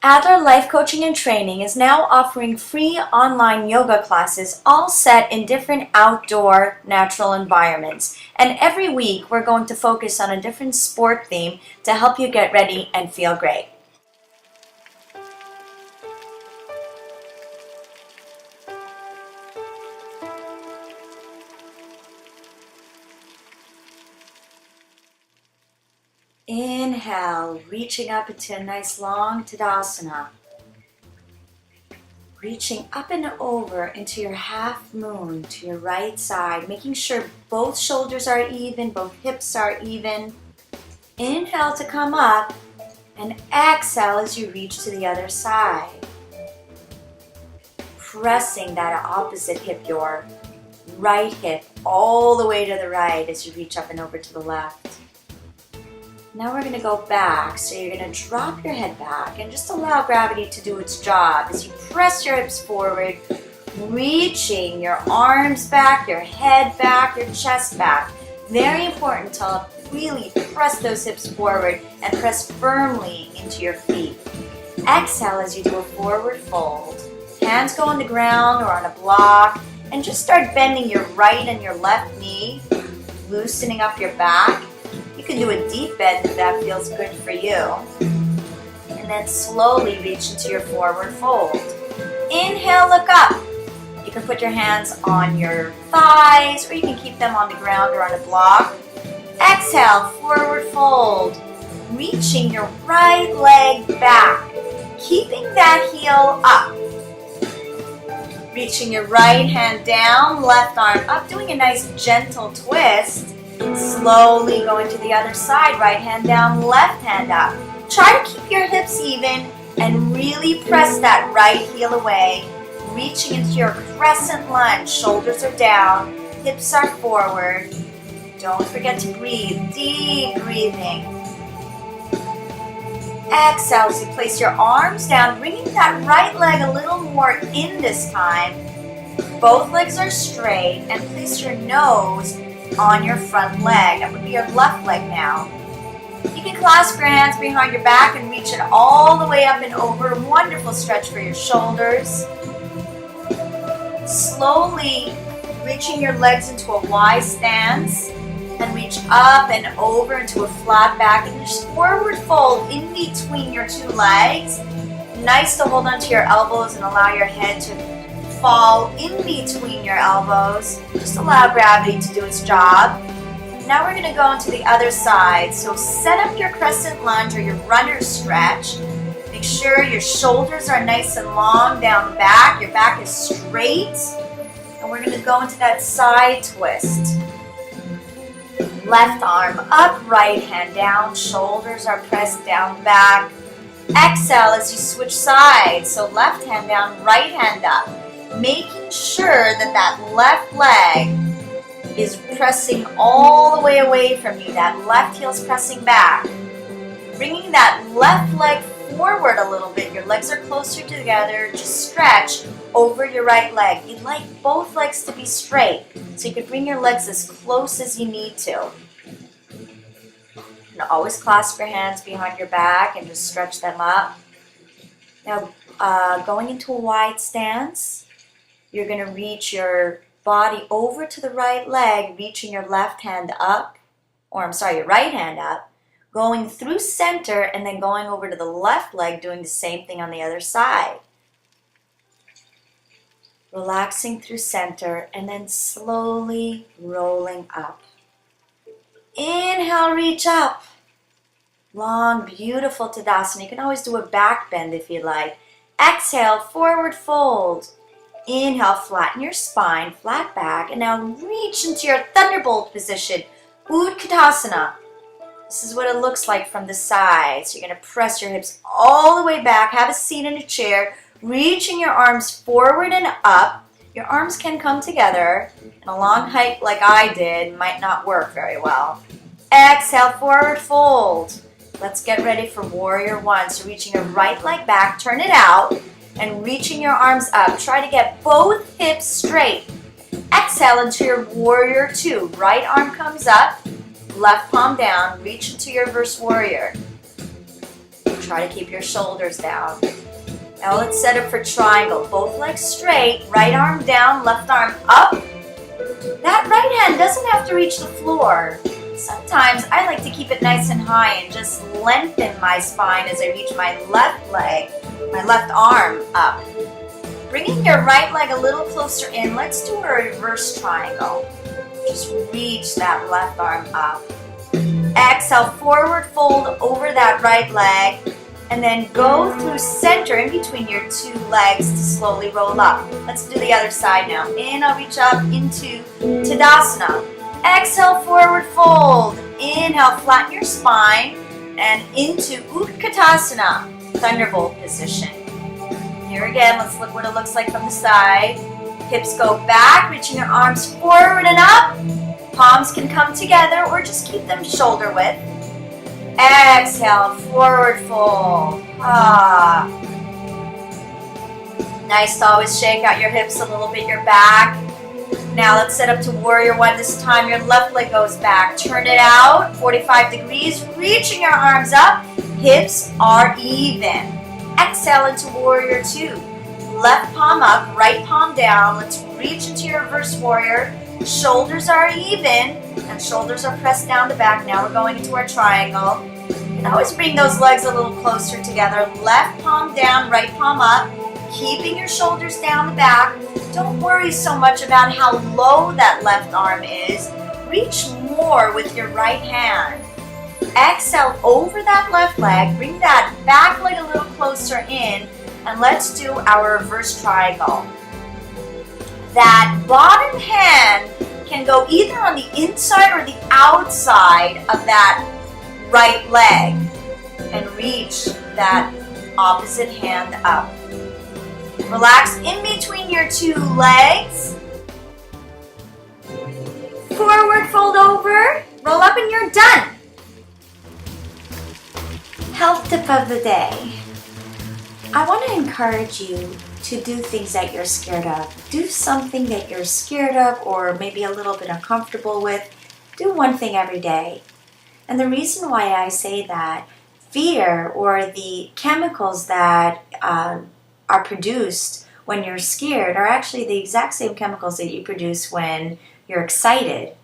Adler Life Coaching and Training is now offering free online yoga classes, all set in different outdoor natural environments. And every week we're going to focus on a different sport theme to help you get ready and feel great. Inhale, reaching up into a nice long Tadasana. Reaching up and over into your half moon to your right side, making sure both shoulders are even, both hips are even. Inhale to come up and exhale as you reach to the other side. Pressing that opposite hip, your right hip, all the way to the right as you reach up and over to the left. Now we're going to go back, so you're going to drop your head back and just allow gravity to do its job as you press your hips forward, reaching your arms back, your head back, your chest back. Very important to really press those hips forward and press firmly into your feet. Exhale as you do a forward fold. Hands go on the ground or on a block, and just start bending your right and your left knee, loosening up your back. You can do a deep bend if that feels good for you. And then slowly reach into your forward fold. Inhale, look up. You can put your hands on your thighs, or you can keep them on the ground or on a block. Exhale, forward fold. Reaching your right leg back. Keeping that heel up. Reaching your right hand down, left arm up. Doing a nice gentle twist. Slowly going to the other side, right hand down, left hand up. Try to keep your hips even and really press that right heel away. Reaching into your crescent lunge, shoulders are down, hips are forward. Don't forget to breathe, deep breathing. Exhale as you place your arms down, bringing that right leg a little more in this time. Both legs are straight, and place your nose on your front leg. That would be your left leg now. You can clasp your hands behind your back and reach it all the way up and over. Wonderful stretch for your shoulders. Slowly reaching your legs into a Y stance and reach up and over into a flat back and just forward fold in between your two legs. Nice to hold onto your elbows and allow your head to fall in between your elbows. Just allow gravity to do its job. Now we're going to go into the other side. So set up your crescent lunge or your runner stretch. Make sure your shoulders are nice and long down the back. Your back is straight. And we're going to go into that side twist. Left arm up, right hand down. Shoulders are pressed down back. Exhale as you switch sides. So left hand down, right hand up. Making sure that that left leg is pressing all the way away from you. That left heel's pressing back. Bringing that left leg forward a little bit. Your legs are closer together. Just stretch over your right leg. You'd like both legs to be straight, so you can bring your legs as close as you need to. And always clasp your hands behind your back and just stretch them up. Now, going into a wide stance, you're going to reach your body over to the right leg, reaching your left hand up, your right hand up, going through center and then going over to the left leg, doing the same thing on the other side. Relaxing through center and then slowly rolling up. Inhale, reach up. Long, beautiful Tadasana. You can always do a back bend if you like. Exhale, forward fold. Inhale, flatten your spine, flat back, and now reach into your thunderbolt position, Utkatasana. This is what it looks like from the side. So you're going to press your hips all the way back, have a seat in a chair, reaching your arms forward and up. Your arms can come together, and a long hike like I did might not work very well. Exhale, forward fold. Let's get ready for Warrior One. So reaching your right leg back, turn it out, and reaching your arms up. Try to get both hips straight. Exhale into your Warrior Two. Right arm comes up, left palm down. Reach into your reverse warrior. Try Try to keep your shoulders down. Now let's set up for triangle. Both legs straight, right arm down, left arm up. That right hand doesn't have to reach the floor. Sometimes I like to keep it nice and high and just lengthen my spine as I reach my left leg, my left arm up. Bringing your right leg a little closer in, let's do a reverse triangle. Just reach that left arm up. Exhale, forward fold over that right leg, and then go through center in between your two legs to slowly roll up. Let's do the other side now. Inhale, reach up into Tadasana. Exhale, forward fold. Inhale, flatten your spine, and into Utkatasana, Thunderbolt position. Here again, let's look what it looks like from the side. Hips go back, reaching your arms forward and up. Palms can come together or just keep them shoulder width. Exhale, forward fold. Nice to always shake out your hips a little bit, your back. Now let's set up to warrior one. This time your left leg goes back. Turn it out, 45 degrees, reaching your arms up. Hips are even. Exhale into warrior two. Left palm up, right palm down. Let's reach into your reverse warrior. Shoulders are even, and shoulders are pressed down the back. Now we're going into our triangle. You can always bring those legs a little closer together. Left palm down, right palm up. Keeping your shoulders down the back. Don't worry so much about how low that left arm is. Reach more with your right hand. Exhale over that left leg. Bring that back leg a little closer in. And let's do our reverse triangle. That bottom hand can go either on the inside or the outside of that right leg. And reach that opposite hand up. Relax in between your two legs. Forward fold over. Roll up and you're done. Health tip of the day. I want to encourage you to do things that you're scared of. Do something that you're scared of or maybe a little bit uncomfortable with. Do one thing every day. And the reason why I say that, fear or the chemicals that are produced when you're scared are actually the exact same chemicals that you produce when you're excited.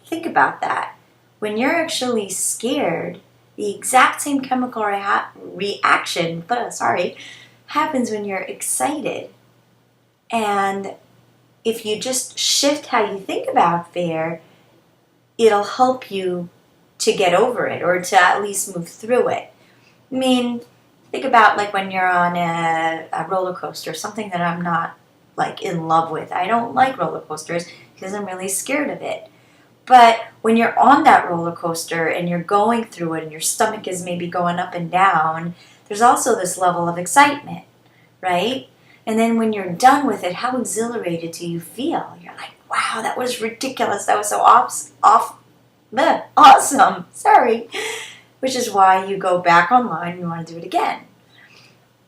Think about that. When you're actually scared, the exact same chemical reaction happens when you're excited. And if you just shift how you think about fear, it'll help you to get over it or to at least move through it. I mean, think about like when you're on a roller coaster, something that I'm not like in love with. I don't like roller coasters because I'm really scared of it. But when you're on that roller coaster and you're going through it and your stomach is maybe going up and down, there's also this level of excitement, right? And then when you're done with it, how exhilarated do you feel? You're like, wow, that was ridiculous. That was so awesome. Sorry. Which is why you go back online and you want to do it again.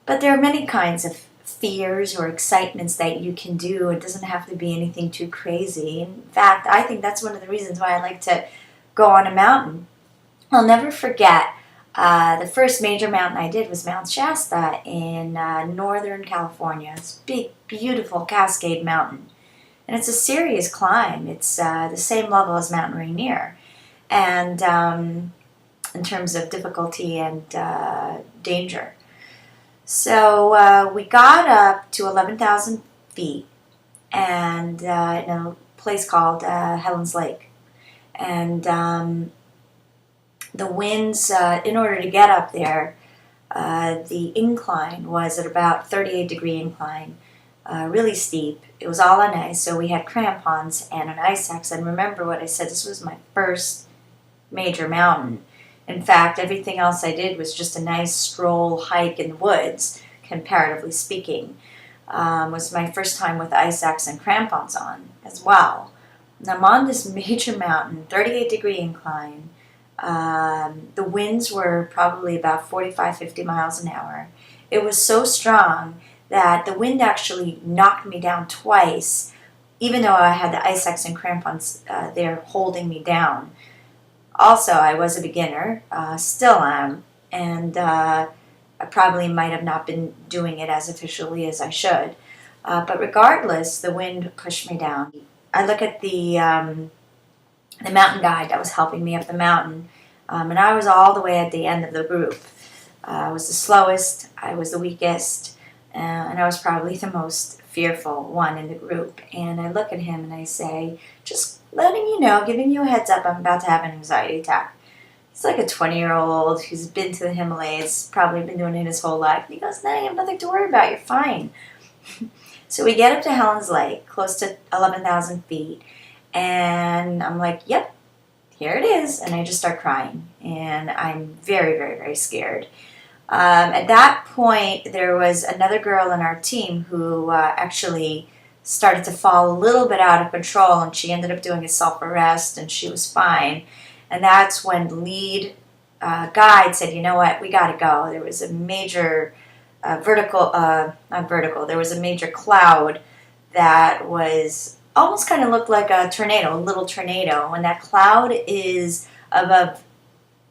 But there are many kinds of fears or excitements that you can do. It doesn't have to be anything too crazy. In fact, I think that's one of the reasons why I like to go on a mountain. I'll never forget the first major mountain I did was Mount Shasta in Northern California. It's a big, beautiful Cascade Mountain. And it's a serious climb. It's the same level as Mount Rainier. And in terms of difficulty and danger. So we got up to 11,000 feet and in a place called Helen's Lake. And the winds, in order to get up there, the incline was at about 38-degree incline, really steep. It was all on ice, so we had crampons and an ice axe. And remember what I said, this was my first major mountain. In fact, everything else I did was just a nice stroll, hike in the woods, comparatively speaking. It was my first time with ice axe and crampons on as well. And I'm on this major mountain, 38-degree incline. The winds were probably about 45, 50 miles an hour. It was so strong that the wind actually knocked me down twice, even though I had the ice axe and crampons there holding me down. Also, I was a beginner, still am, and I I probably might have not been doing it as efficiently as I should. But regardless, the wind pushed me down. I look at the mountain guide that was helping me up the mountain, and I was all the way at the end of the group. I was the slowest, I was the weakest, and I was probably the most fearful one in the group. And I look at him and I say, just letting you know, giving you a heads up, I'm about to have an anxiety attack. He's like a 20-year-old who's been to the Himalayas, probably been doing it his whole life. He goes, no, you have nothing to worry about, you're fine. So we get up to Helen's Lake, close to 11,000 feet, and I'm like, yep, here it is. And I just start crying, and I'm very, very, very scared. At that point, there was another girl on our team who actually started to fall a little bit out of control, and she ended up doing a self-arrest, and she was fine. And that's when the lead guide said, you know what, we got to go. There was a major there was a major cloud that was almost kind of looked like a tornado, a little tornado. When that cloud is above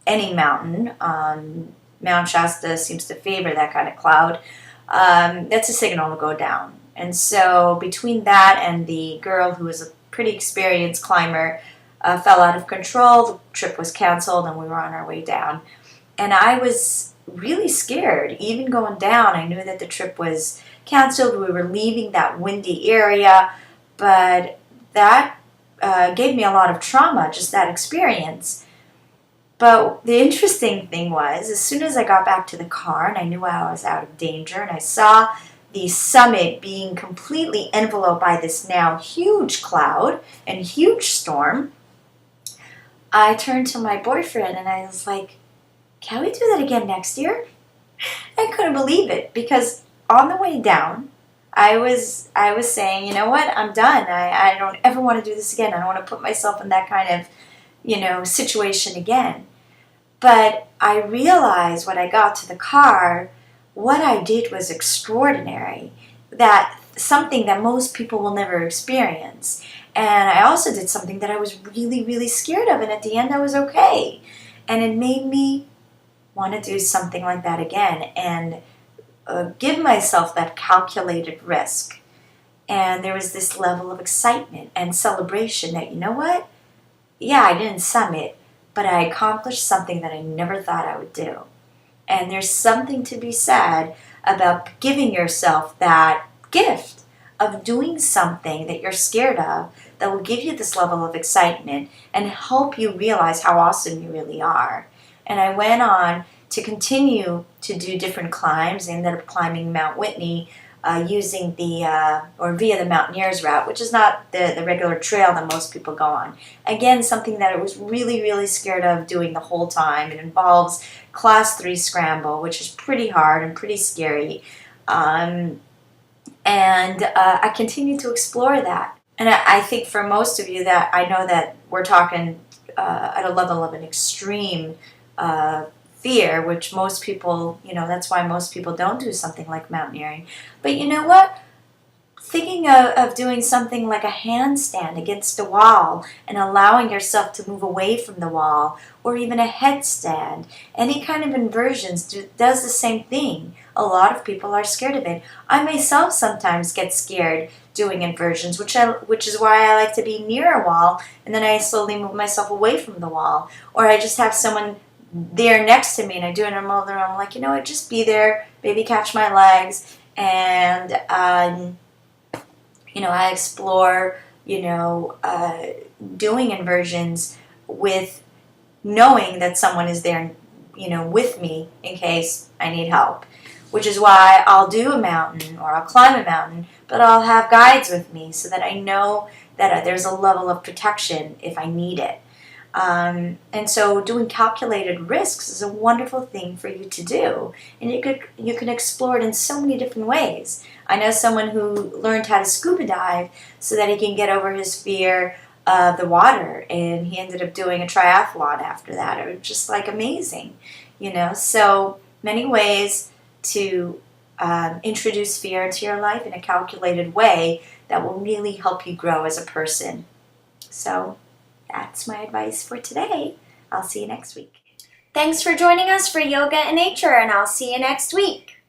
any mountain, Mount Shasta seems to favor that kind of cloud, that's a signal to go down. And so between that and the girl who was a pretty experienced climber fell out of control, the trip was canceled, and we were on our way down. And I was really scared. Even going down, I knew that the trip was canceled. We were leaving that windy area, but that gave me a lot of trauma, just that experience. But the interesting thing was, as soon as I got back to the car and I knew I was out of danger, and I saw the summit being completely enveloped by this now huge cloud and huge storm, I turned to my boyfriend and I was like, can we do that again next year? I couldn't believe it, because on the way down, I was saying, you know what, I'm done. I don't ever want to do this again. I don't want to put myself in that kind of, situation again. But I realized when I got to the car, what I did was extraordinary. That something that most people will never experience. And I also did something that I was really, really scared of, and at the end I was okay. And it made me want to do something like that again and give myself that calculated risk. And there was this level of excitement and celebration that, you know what? Yeah, I didn't summit, but I accomplished something that I never thought I would do. And there's something to be said about giving yourself that gift of doing something that you're scared of that will give you this level of excitement and help you realize how awesome you really are. And I went on to continue to do different climbs. I ended up climbing Mount Whitney using via the Mountaineers route, which is not the regular trail that most people go on. Again, something that I was really, really scared of doing the whole time. It involves Class 3 scramble, which is pretty hard and pretty scary. And I continue to explore that. And I think for most of you that I know that we're talking at a level of an extreme fear, which most people, that's why most people don't do something like mountaineering. But you know what? Thinking of doing something like a handstand against a wall and allowing yourself to move away from the wall, or even a headstand, any kind of inversions does the same thing. A lot of people are scared of it. I myself sometimes get scared doing inversions, which is why I like to be near a wall, and then I slowly move myself away from the wall. Or I just have someone there next to me and I do it, and I'm like, just be there, baby, catch my legs. And I explore, doing inversions with knowing that someone is there, with me in case I need help. Which is why I'll do a mountain or I'll climb a mountain, but I'll have guides with me so that I know that there's a level of protection if I need it. And so doing calculated risks is a wonderful thing for you to do. And you can explore it in so many different ways. I know someone who learned how to scuba dive so that he can get over his fear of the water. And he ended up doing a triathlon after that. It was just amazing, So many ways to introduce fear into your life in a calculated way that will really help you grow as a person. So that's my advice for today. I'll see you next week. Thanks for joining us for Yoga and Nature, and I'll see you next week.